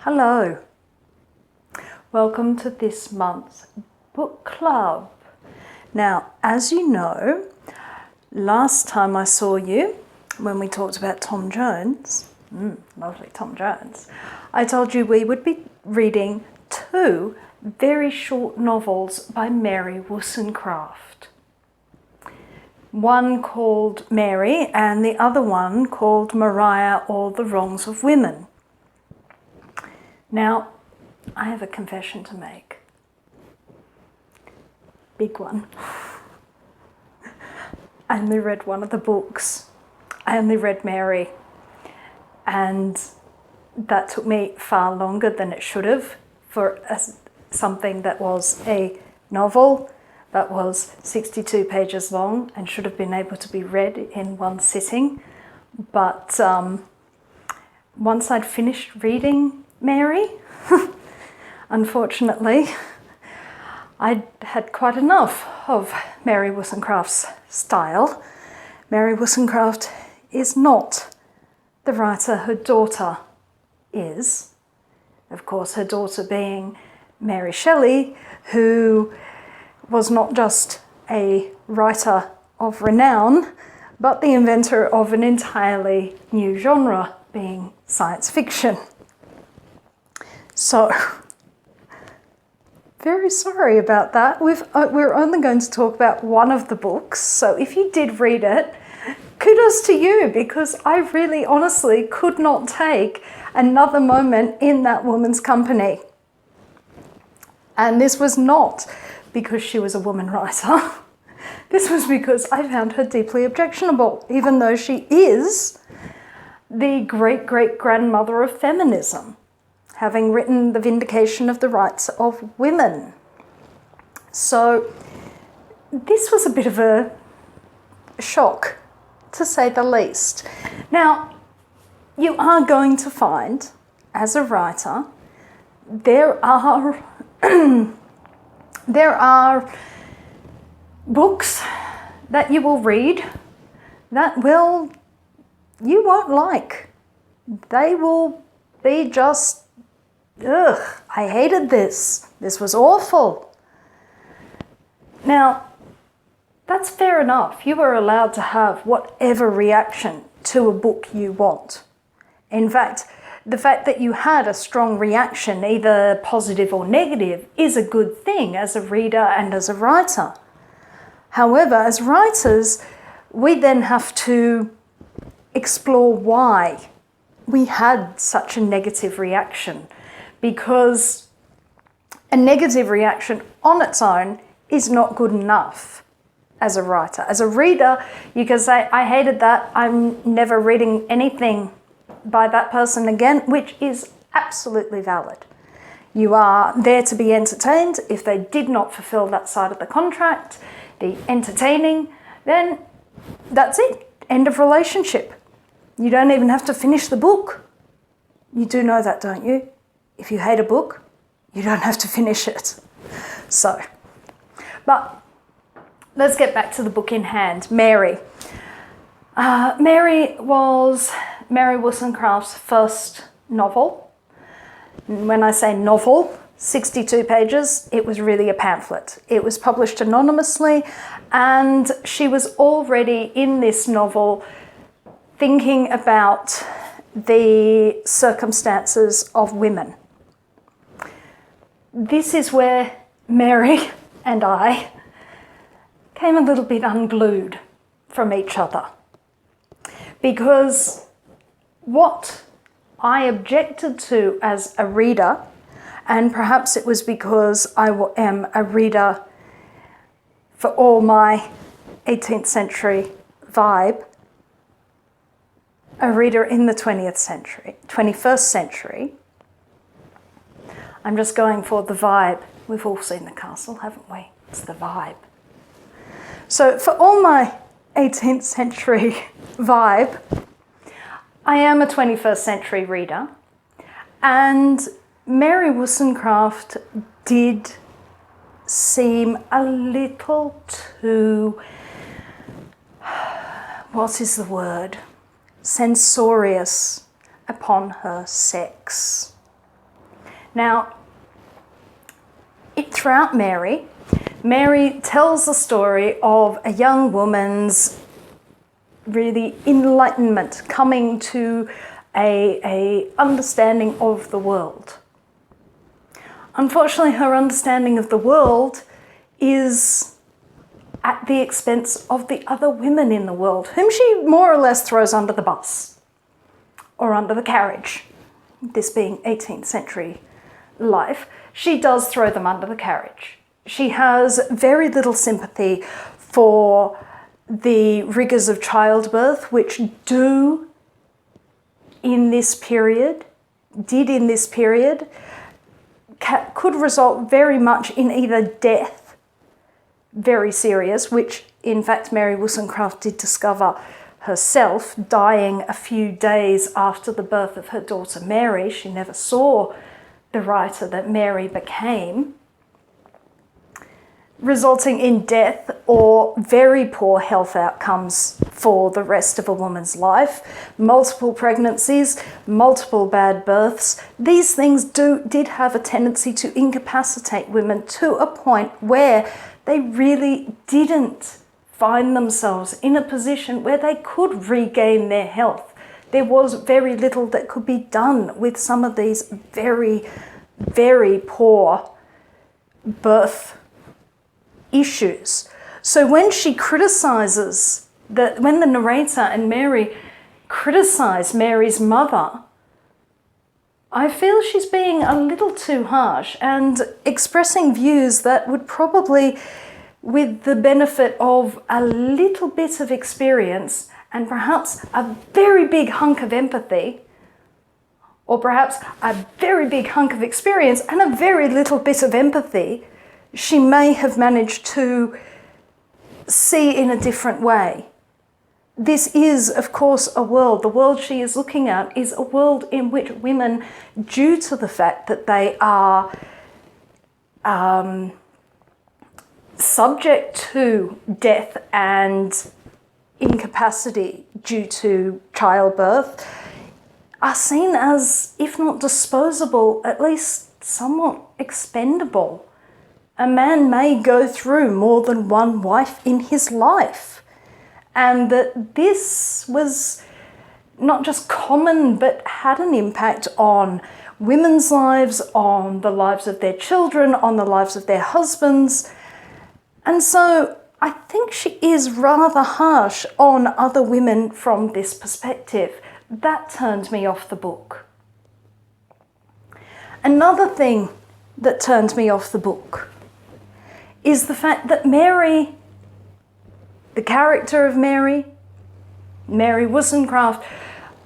Hello, welcome to this month's book club. Now, as you know, last time I saw you, when we talked about Tom Jones, lovely Tom Jones, I told you we would be reading two very short novels by Mary Wollstonecraft. One called Mary and the other one called Maria or the Wrongs of Women. Now, I have a confession to make. Big one. I only read one of the books. I only read Mary. And that took me far longer than it should have for something that was a novel that was 62 pages long and should have been able to be read in one sitting. But once I'd finished reading Mary, unfortunately, I'd had quite enough of Mary Wollstonecraft's style. Mary Wollstonecraft is not the writer her daughter is. Of course, her daughter being Mary Shelley, who was not just a writer of renown, but the inventor of an entirely new genre, being science fiction. So, very sorry about that. We're only going to talk about one of the books, so if you did read it, kudos to you, because I really honestly could not take another moment in that woman's company. And this was not because she was a woman writer. This was because I found her deeply objectionable, even though she is the great-great-grandmother of feminism, having written The Vindication of the Rights of Women. So this was a bit of a shock, to say the least. Now, you are going to find, as a writer, there are books that you will read that you won't like. They will be just, ugh, I hated this. This was awful. Now, that's fair enough. You are allowed to have whatever reaction to a book you want. In fact, the fact that you had a strong reaction, either positive or negative, is a good thing as a reader and as a writer. However, as writers, we then have to explore why we had such a negative reaction, because a negative reaction on its own is not good enough as a writer. As a reader, you can say, I hated that, I'm never reading anything by that person again, which is absolutely valid. You are there to be entertained. If they did not fulfill that side of the contract, the entertaining, then that's it. End of relationship. You don't even have to finish the book. You do know that, don't you? If you hate a book, you don't have to finish it. So, but let's get back to the book in hand, Mary. Mary was Mary Wollstonecraft's first novel. When I say novel, 62 pages, it was really a pamphlet. It was published anonymously, and she was already in this novel thinking about the circumstances of women. This is where Mary and I came a little bit unglued from each other, because what I objected to as a reader, and perhaps it was because I am a reader for all my 18th century vibe, a reader in the 21st century. I'm just going for the vibe. We've all seen The Castle, haven't we? It's the vibe. So for all my 18th century vibe, I am a 21st century reader, and Mary Wollstonecraft did seem a little too, what is the word, censorious upon her sex. Now, throughout Mary tells the story of a young woman's really enlightenment, coming to a understanding of the world. Unfortunately, her understanding of the world is at the expense of the other women in the world, whom she more or less throws under the bus or under the carriage. This being 18th century life, she does throw them under the carriage. She has very little sympathy for the rigours of childbirth, which did in this period, could result very much in either death, very serious, which in fact Mary Wollstonecraft did discover herself, dying a few days after the birth of her daughter Mary. She never saw the writer that Mary became, resulting in death or very poor health outcomes for the rest of a woman's life. Multiple pregnancies, multiple bad births. These things did have a tendency to incapacitate women to a point where they really didn't find themselves in a position where they could regain their health. There was very little that could be done with some of these very, very poor birth issues. So when she criticises, when the narrator and Mary criticise Mary's mother, I feel she's being a little too harsh and expressing views that would probably, with the benefit of a little bit of experience and perhaps a very big hunk of empathy, or perhaps a very big hunk of experience and a very little bit of empathy, she may have managed to see in a different way. This is, of course, the world she is looking at is a world in which women, due to the fact that they are subject to death and incapacity due to childbirth, are seen as, if not disposable, at least somewhat expendable. A man may go through more than one wife in his life, and that this was not just common but had an impact on women's lives, on the lives of their children, on the lives of their husbands. And so I think she is rather harsh on other women from this perspective. That turned me off the book. Another thing that turned me off the book is the fact that Mary, the character of Mary Wollstonecraft,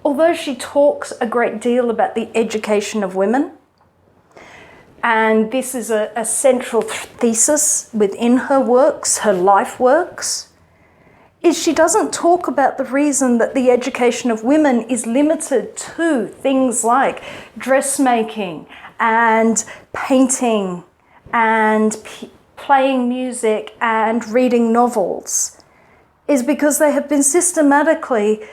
although she talks a great deal about the education of women, and this is a central thesis within her works, her life works, is she doesn't talk about the reason that the education of women is limited to things like dressmaking and painting and playing music and reading novels, is because they have been systematically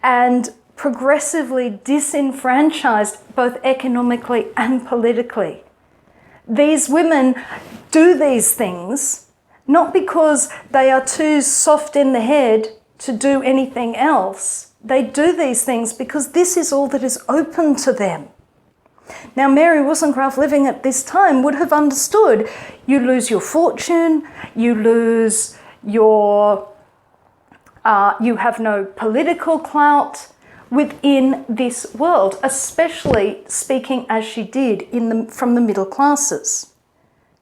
and progressively disenfranchised both economically and politically. These women do these things not because they are too soft in the head to do anything else. They do these things because this is all that is open to them. Now, Mary Wollstonecraft, living at this time, would have understood you lose your fortune, you lose your, you have no political clout within this world, especially speaking as she did from the middle classes.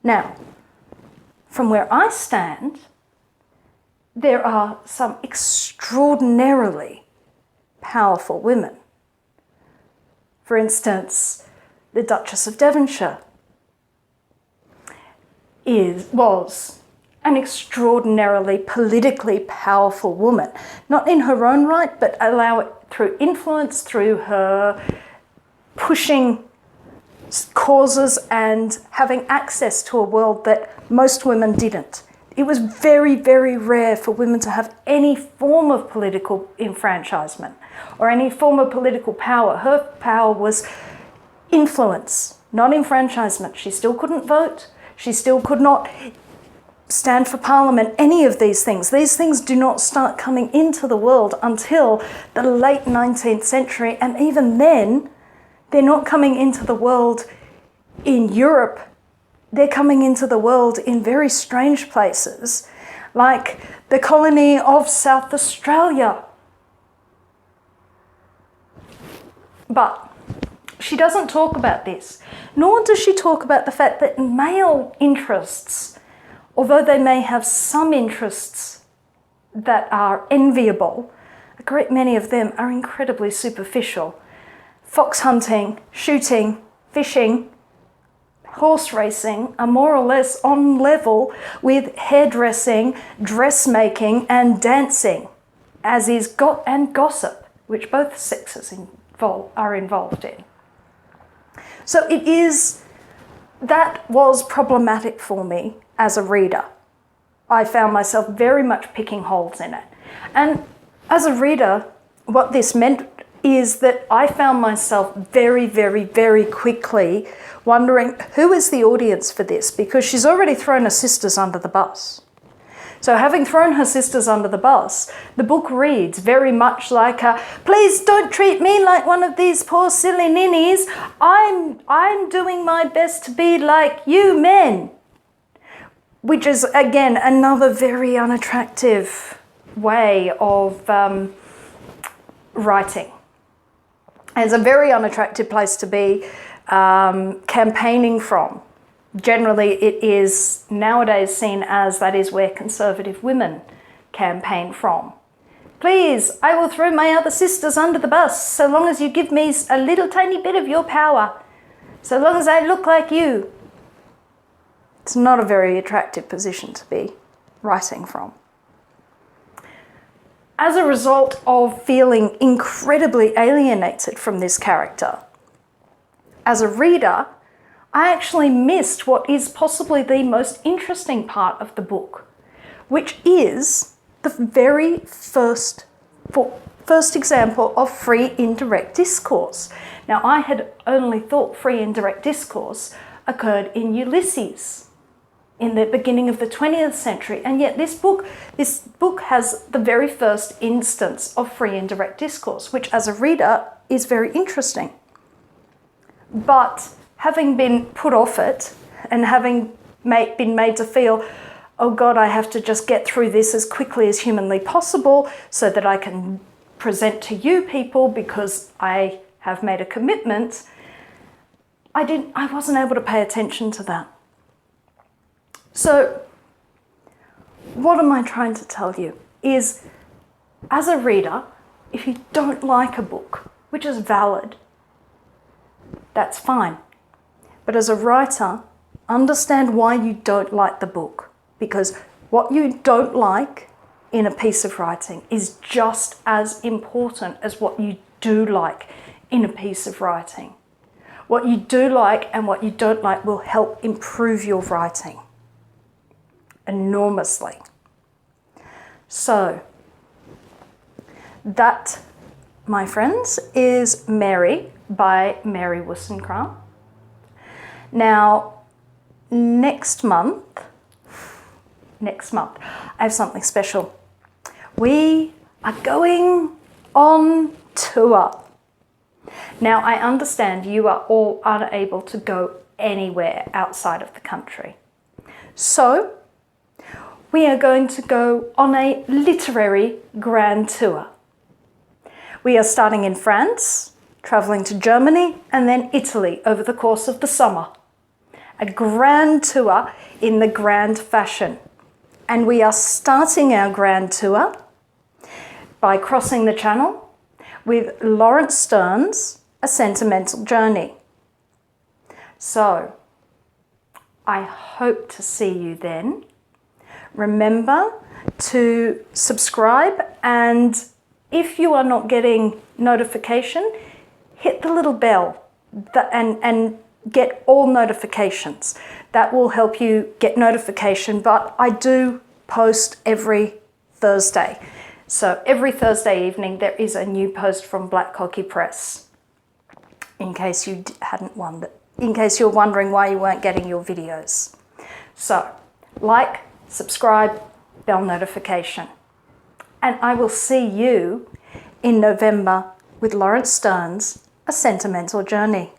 Now, from where I stand, there are some extraordinarily powerful women. For instance, the Duchess of Devonshire was an extraordinarily politically powerful woman, not in her own right, but allow it through influence, through her pushing causes and having access to a world that most women didn't. It was very, very rare for women to have any form of political enfranchisement or any form of political power. Her power was influence. not enfranchisement. She still couldn't vote. She still could not stand for parliament, any of these things. These things do not start coming into the world until the late 19th century, and even then, they're not coming into the world in Europe. They're coming into the world in very strange places, like the colony of South Australia. But she doesn't talk about this, nor does she talk about the fact that male interests, although they may have some interests that are enviable, a great many of them are incredibly superficial. Fox hunting, shooting, fishing, horse racing are more or less on level with hairdressing, dressmaking and dancing, as is gossip, which both sexes are involved in. So that was problematic for me as a reader. I found myself very much picking holes in it. And as a reader, what this meant is that I found myself very, very, very quickly wondering who is the audience for this, because she's already thrown her sisters under the bus. So having thrown her sisters under the bus, the book reads very much like please don't treat me like one of these poor silly ninnies. I'm doing my best to be like you men. Which is, again, another very unattractive way of writing. It's a very unattractive place to be campaigning from. Generally, it is nowadays seen as that is where conservative women campaign from. Please, I will throw my other sisters under the bus so long as you give me a little tiny bit of your power, so long as I look like you. It's not a very attractive position to be writing from. As a result of feeling incredibly alienated from this character, as a reader, I actually missed what is possibly the most interesting part of the book, which is the very first example of free indirect discourse. Now, I had only thought free indirect discourse occurred in Ulysses in the beginning of the 20th century, and yet this book has the very first instance of free indirect discourse, which as a reader is very interesting. But having been put off it and having been made to feel, oh God, I have to just get through this as quickly as humanly possible so that I can present to you people because I have made a commitment, I wasn't able to pay attention to that. So what am I trying to tell you is, as a reader, if you don't like a book, which is valid, that's fine. But as a writer, understand why you don't like the book, because what you don't like in a piece of writing is just as important as what you do like in a piece of writing. What you do like and what you don't like will help improve your writing enormously. So that, my friends, is Mary by Mary Wollstonecraft. Now, next month, I have something special. We are going on tour. Now, I understand you are all unable to go anywhere outside of the country. So, we are going to go on a literary grand tour. We are starting in France, travelling to Germany, and then Italy over the course of the summer. A grand tour in the grand fashion. And we are starting our grand tour by crossing the Channel with Laurence Sterne's A Sentimental Journey. So, I hope to see you then. Remember to subscribe, and if you are not getting notification, hit the little bell and get all notifications. That will help you get notification, but I do post every Thursday. So every Thursday evening there is a new post from Black Cockie Press, in case you hadn't in case you're wondering why you weren't getting your videos. So, like, subscribe, bell notification. And I will see you in November with Lawrence Stone's A Sentimental Journey.